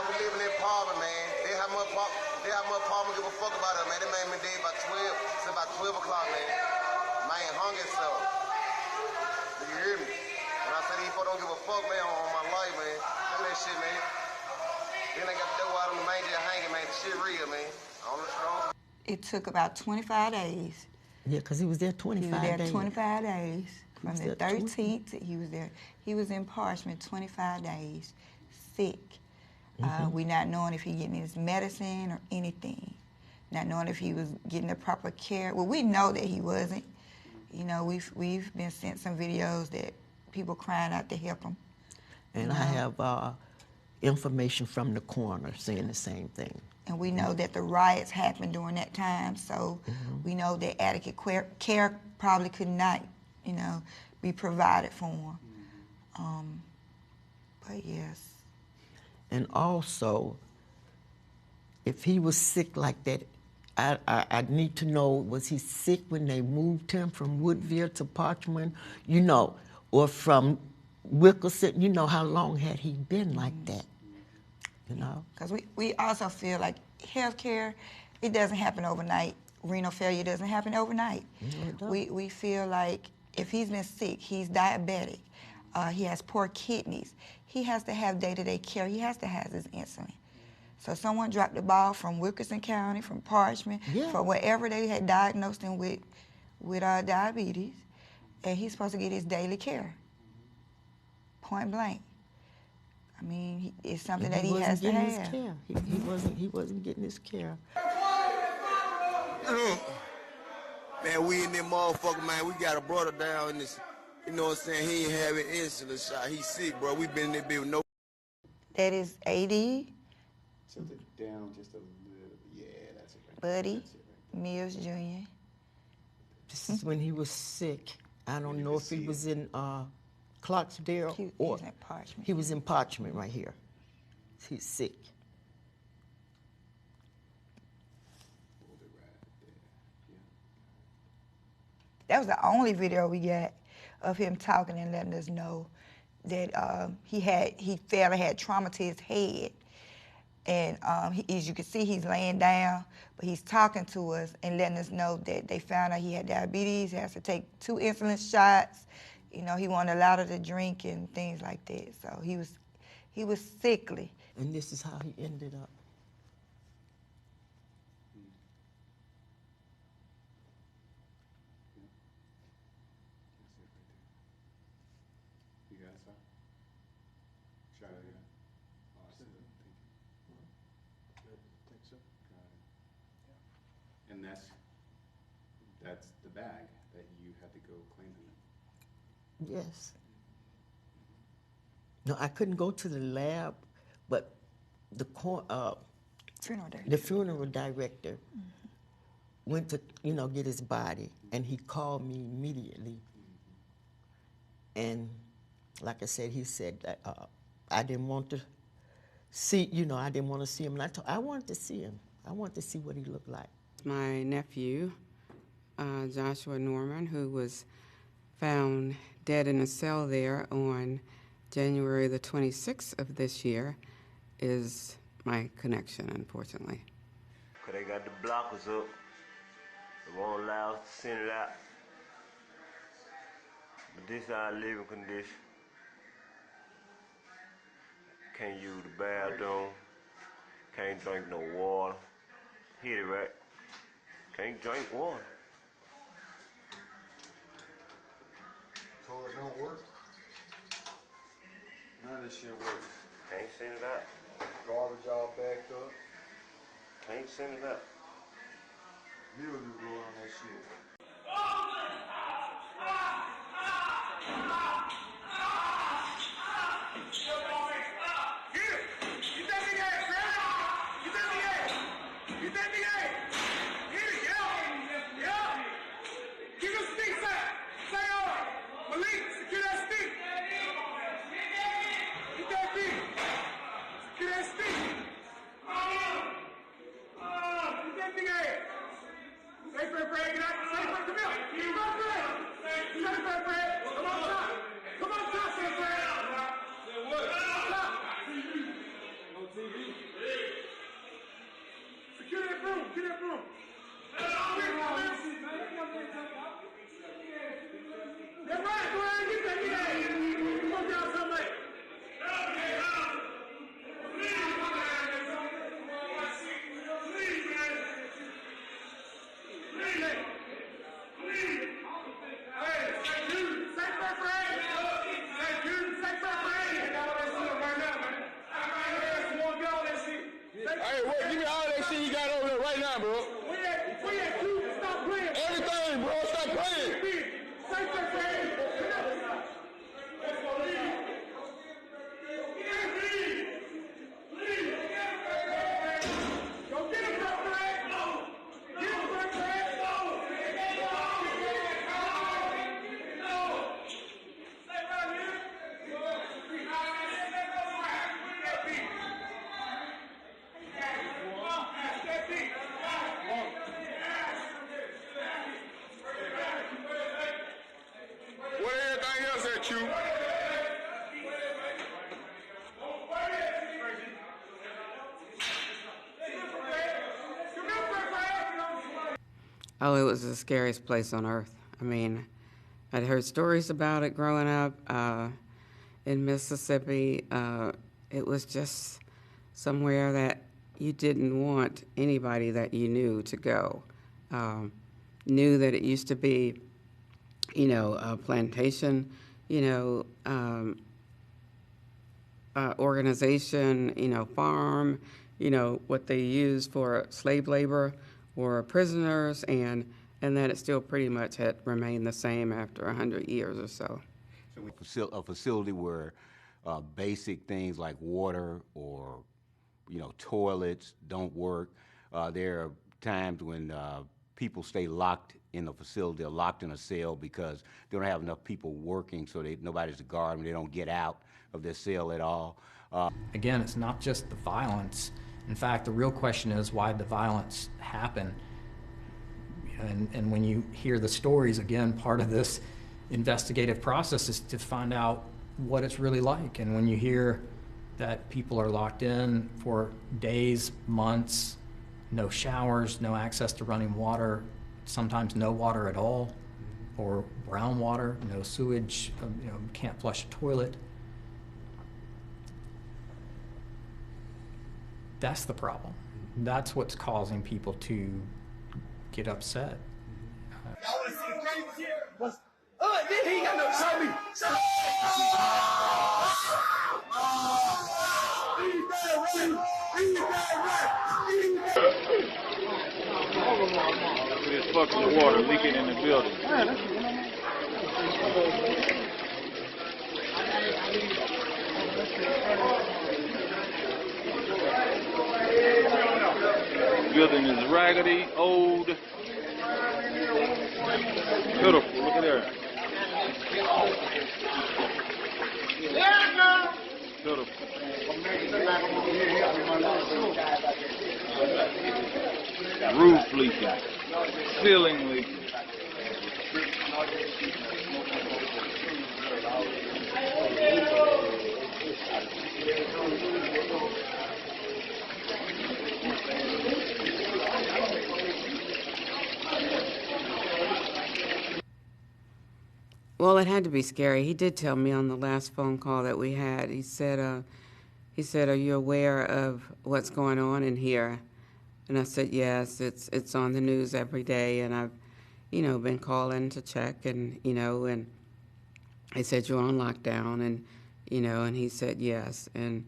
we live in that Parchman, man. They have more Parchman give a fuck about us, man. They made me dead since about 12 o'clock, man. Man, hungry so. Do you hear me? When I say these folks don't give a fuck, man, on my life, man. Look at that shit, man. Then they got the dough out on the manger hanging, man. The shit real, man. It took about 25 days. Yeah, because he was there 25 days. He was there 25 days. From the 13th, he was there. He was in Parchman 25 days, sick. We not knowing if he getting his medicine or anything. Not knowing if he was getting the proper care. Well, we know that he wasn't. You know, we've been sent some videos that people crying out to help him. And I have information from the coroner saying the same thing. And we know that the riots happened during that time, so we know that adequate care probably could not, you know, be provided for him. But yes. And also, if he was sick like that, I need to know, was he sick when they moved him from Woodville to Parchman, you know, or from Wilkerson, you know, how long had he been like that, you know? Because we also feel like healthcare, it doesn't happen overnight. Renal failure doesn't happen overnight. No, we feel like if he's been sick, he's diabetic, he has poor kidneys, he has to have day-to-day care, he has to have his insulin. So someone dropped the ball from Wilkerson County, from Parchman, from wherever they had diagnosed him with diabetes, and he's supposed to get his daily care, point blank. I mean, it's something that he has to have. He wasn't getting his care. Man, we in there motherfucker, man. We got a brother down in this, you know what I'm saying? He ain't having insulin shot. He's sick, bro. We been in there with no. That is AD. Tilt it down just a little. Yeah, that's it. Right. Buddy, that's it right. Mills Jr. This is when he was sick. I don't know if he was in Clarksdale or in Parchman. He was in Parchman right here. He's sick. That was the only video we got of him talking and letting us know that he fell and had trauma to his head. And as you can see, he's laying down, but he's talking to us and letting us know that they found out he had diabetes, he has to take 2 insulin shots. You know, he wasn't allowed to drink and things like that. So he was sickly. And this is how he ended up. You got some? Try it again. Awesome. Thank you. Think so? Got it. And that's the bag that you had to go claim him. Yes. No, I couldn't go to the lab, but the funeral director went to, you know, get his body, and he called me immediately. And like I said, he said that I didn't want to see, you know, I didn't want to see him. And I wanted to see him. I wanted to see what he looked like. My nephew, Joshua Norman, who was found dead in a cell there on January the 26th of this year, is my connection, unfortunately. Cause they got the blockers up. They won't allow us to send it out. But this is our living condition. Can't use the bathroom. Can't drink no water. Hit it right. Can't drink water. So it don't work? None of this shit works. Can't send it out. Garbage all backed up. Can't send it out. You do go on that shit. Break it up. bro. Everything, bro. Stop playing. What everything else at you? Oh, it was the scariest place on earth. I mean, I'd heard stories about it growing up in Mississippi. It was just somewhere that you didn't want anybody that you knew to go. Knew that it used to be, a plantation, organization, farm, what they used for slave labor or prisoners, and that it still pretty much had remained the same after 100 years or so. So a facility where basic things like water or, toilets don't work. There are times when people stay locked in a facility or locked in a cell because they don't have enough people working, so nobody's to guard them. They don't get out of their cell at all. Again, it's not just the violence. In fact, the real question is why did the violence happen? And when you hear the stories, again, part of this investigative process is to find out what it's really like. And when you hear that people are locked in for days, months, no showers, no access to running water, sometimes no water at all, or brown water, no sewage, can't flush a toilet. That's the problem. That's what's causing people to get upset. He ain't got no show me. This fucking water leaking in the building. Building is raggedy, old, pitiful. Look at there. Pitiful. Roof leaking, ceiling leaking. Well, it had to be scary. He did tell me on the last phone call that we had. He said, "Are you aware of what's going on in here?" And I said, "Yes, it's on the news every day, and I've, been calling to check, and and he said you're on lockdown, and and he said yes, and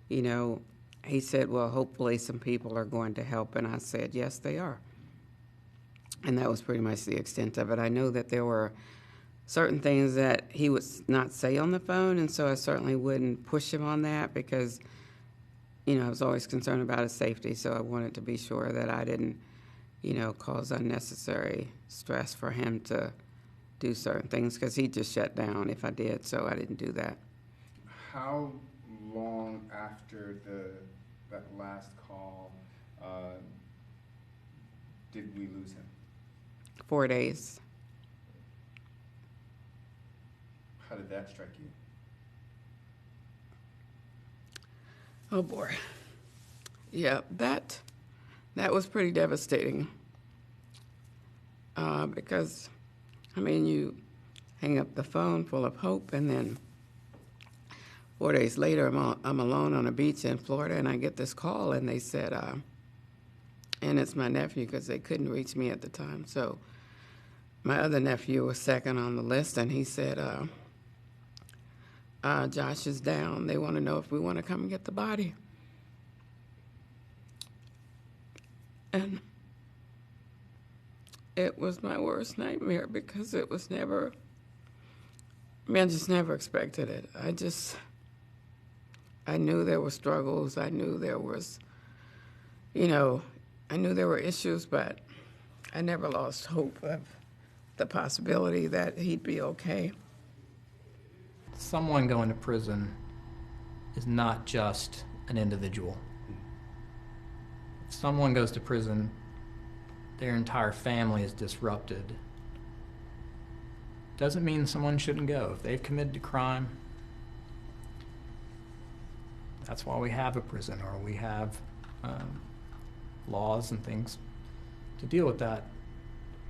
he said, well, hopefully some people are going to help, and I said yes, they are, and that was pretty much the extent of it. I know that there were certain things that he would not say on the phone, and so I certainly wouldn't push him on that because, I was always concerned about his safety, so I wanted to be sure that I didn't, cause unnecessary stress for him to do certain things because he'd just shut down if I did, so I didn't do that. How long after that last call did we lose him? 4 days. How did that strike you? Oh boy. Yeah, that was pretty devastating. Because, you hang up the phone full of hope, and then 4 days later, I'm alone on a beach in Florida, and I get this call, and they said, and it's my nephew because they couldn't reach me at the time. So my other nephew was second on the list, and he said, Josh is down. They want to know if we want to come and get the body. And it was my worst nightmare because it was never, I just never expected it. I knew there were struggles. I knew there was, I knew there were issues, but I never lost hope of the possibility that he'd be okay. Someone going to prison is not just an individual. If someone goes to prison, their entire family is disrupted. Doesn't mean someone shouldn't go. If they've committed a crime, that's why we have a prison, or we have laws and things to deal with that.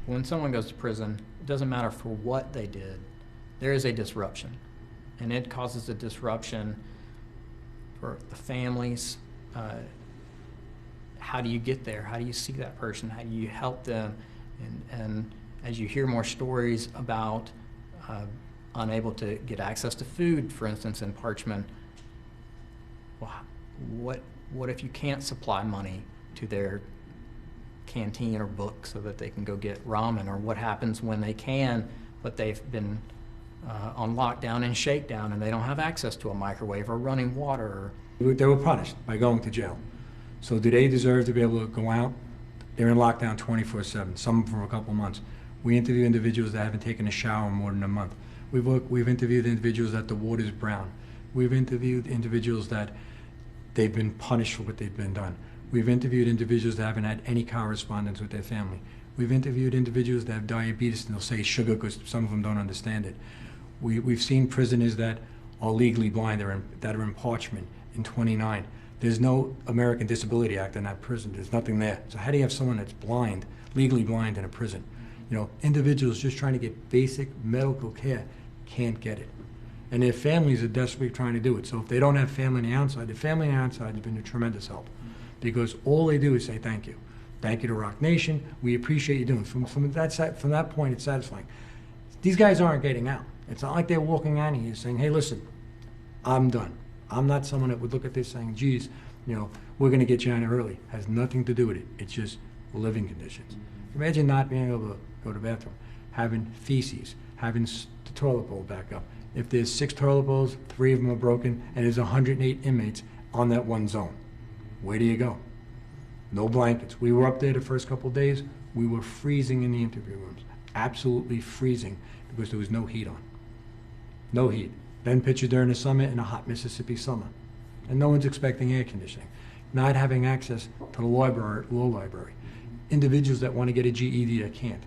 When someone goes to prison, it doesn't matter for what they did, there is a disruption. And it causes a disruption for the families. How do you get there? How do you see that person? How do you help them? And as you hear more stories about unable to get access to food, for instance, in Parchman, well, what if you can't supply money to their canteen or book so that they can go get ramen? Or what happens when they can, but they've been on lockdown and shakedown and they don't have access to a microwave or running water? They were punished by going to jail. So do they deserve to be able to go out? They're in lockdown 24/7, some for a couple months. We interview individuals that haven't taken a shower in more than a month. We've interviewed individuals that the water's brown. We've interviewed individuals that they've been punished for what they've been done. We've interviewed individuals that haven't had any correspondence with their family. We've interviewed individuals that have diabetes and they'll say sugar because some of them don't understand it. We've seen prisoners that are legally blind that are in Parchman in 29. There's no American Disability Act in that prison. There's nothing there. So how do you have someone that's blind, legally blind in a prison? Individuals just trying to get basic medical care can't get it. And their families are desperately trying to do it. So if they don't have family on the outside, the family on the outside has been a tremendous help because all they do is say thank you. Thank you to Rocnation. We appreciate you doing it. From that point, it's satisfying. These guys aren't getting out. It's not like they're walking out of here saying, hey, listen, I'm done. I'm not someone that would look at this saying, geez, we're going to get you out early. It has nothing to do with it. It's just living conditions. Imagine not being able to go to the bathroom, having feces, having the toilet bowl back up. If there's 6 toilet bowls, 3 of them are broken, and there's 108 inmates on that one zone, where do you go? No blankets. We were up there the first couple of days. We were freezing in the interview rooms, absolutely freezing, because there was no heat on. No heat. Then picture during the summer in a hot Mississippi summer. And no one's expecting air conditioning. Not having access to the library, law library. Individuals that want to get a GED that can't.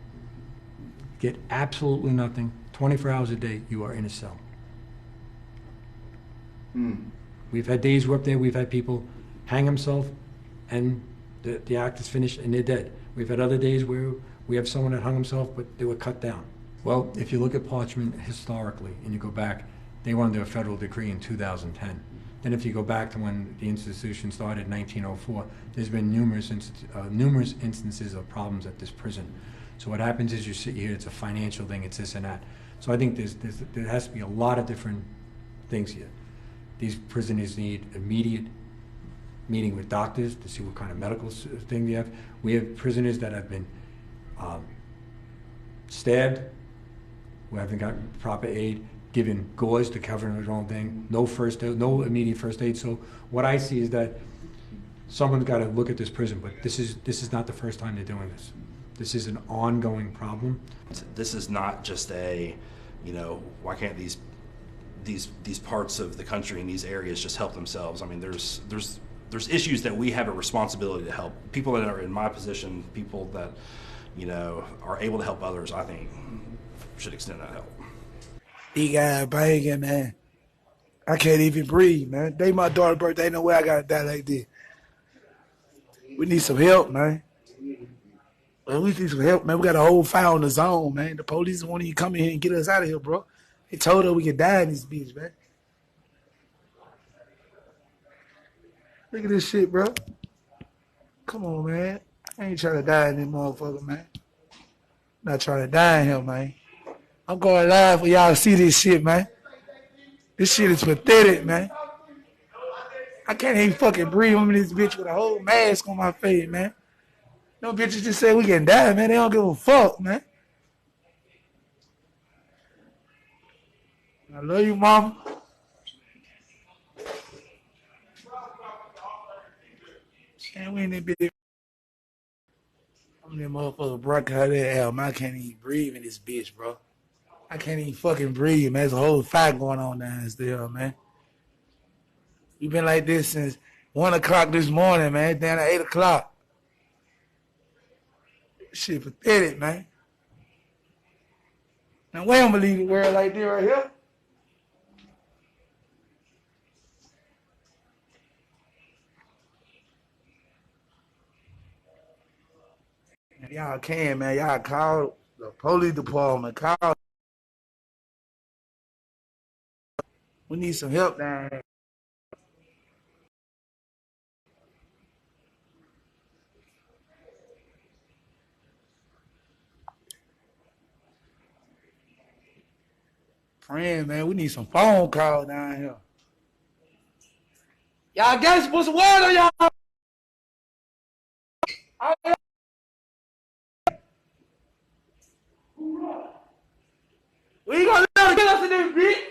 Get absolutely nothing. 24 hours a day, you are in a cell. We've had days we're up there, we've had people hang themselves and the act is finished and they're dead. We've had other days where we have someone that hung himself but they were cut down. Well, if you look at Parchman historically and you go back, they went under a federal decree in 2010. Then if you go back to when the institution started in 1904, there's been numerous instances of problems at this prison. So what happens is you sit here, it's a financial thing, it's this and that. So I think there has to be a lot of different things here. These prisoners need immediate meeting with doctors to see what kind of medical thing they have. We have prisoners that have been stabbed, who haven't gotten proper aid, given gauze to cover their own thing, no immediate first aid. So what I see is that someone's got to look at this prison, but this is not the first time they're doing this. This is an ongoing problem. This is not just why can't these parts of the country and these areas just help themselves? I mean, there's issues that we have a responsibility to help. People that are in my position, people that, are able to help others, I think, should extend that help. He got banging, man. I can't even breathe, man. Day my daughter's birthday, no way I gotta die like this. We need some help, man. We need some help, man. We got a whole file on the zone, man. The police want you to come in here and get us out of here, bro. They told us we could die in this bitch, man. Look at this shit, bro. Come on, man. I ain't trying to die in this motherfucker, man. Not trying to die in here, man. I'm going live for y'all to see this shit, man. This shit is pathetic, man. I can't even fucking breathe. I'm in this bitch with a whole mask on my face, man. No bitches just say we can die, man. They don't give a fuck, man. I love you, mama. Man, we in that bitch. I'm that motherfucker broke out that album. I can't even breathe in this bitch, bro. I can't even fucking breathe, man. There's a whole fight going on down still, man. We've been like this since 1 o'clock this morning, man. Down at 8 o'clock. Shit pathetic, man. Now, we don't believe the world like this right here. Y'all can, man. Y'all call the police department. Call. We need some help down here. Friend, man, we need some phone calls down here. Y'all guys put some word on y'all. We ain't gonna let them get us in this bitch.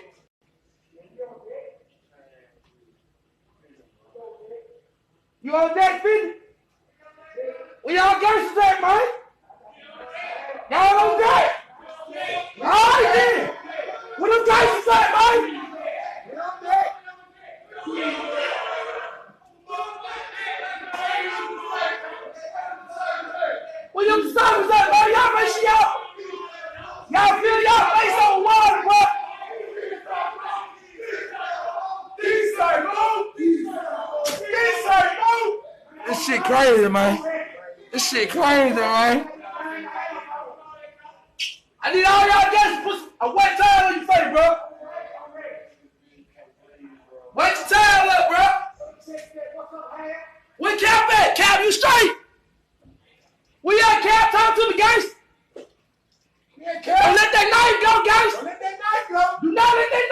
You on that, 50? Where y'all gangsters at, man? Y'all on that? All right, then. Where them gangsters at, man? Where them stoppers at, man? Y'all make sure y'all feel y'all face on water, bro. This shit crazy, man. This shit crazy, man. I need all y'all guys to put a wet towel on your face, bro. Wet your towel up, bro. Where Cap at? Cap, you straight? Where you at, Cap? Talk to me, guys. Don't let that knife go, guys. Don't let that knife go. Do not let that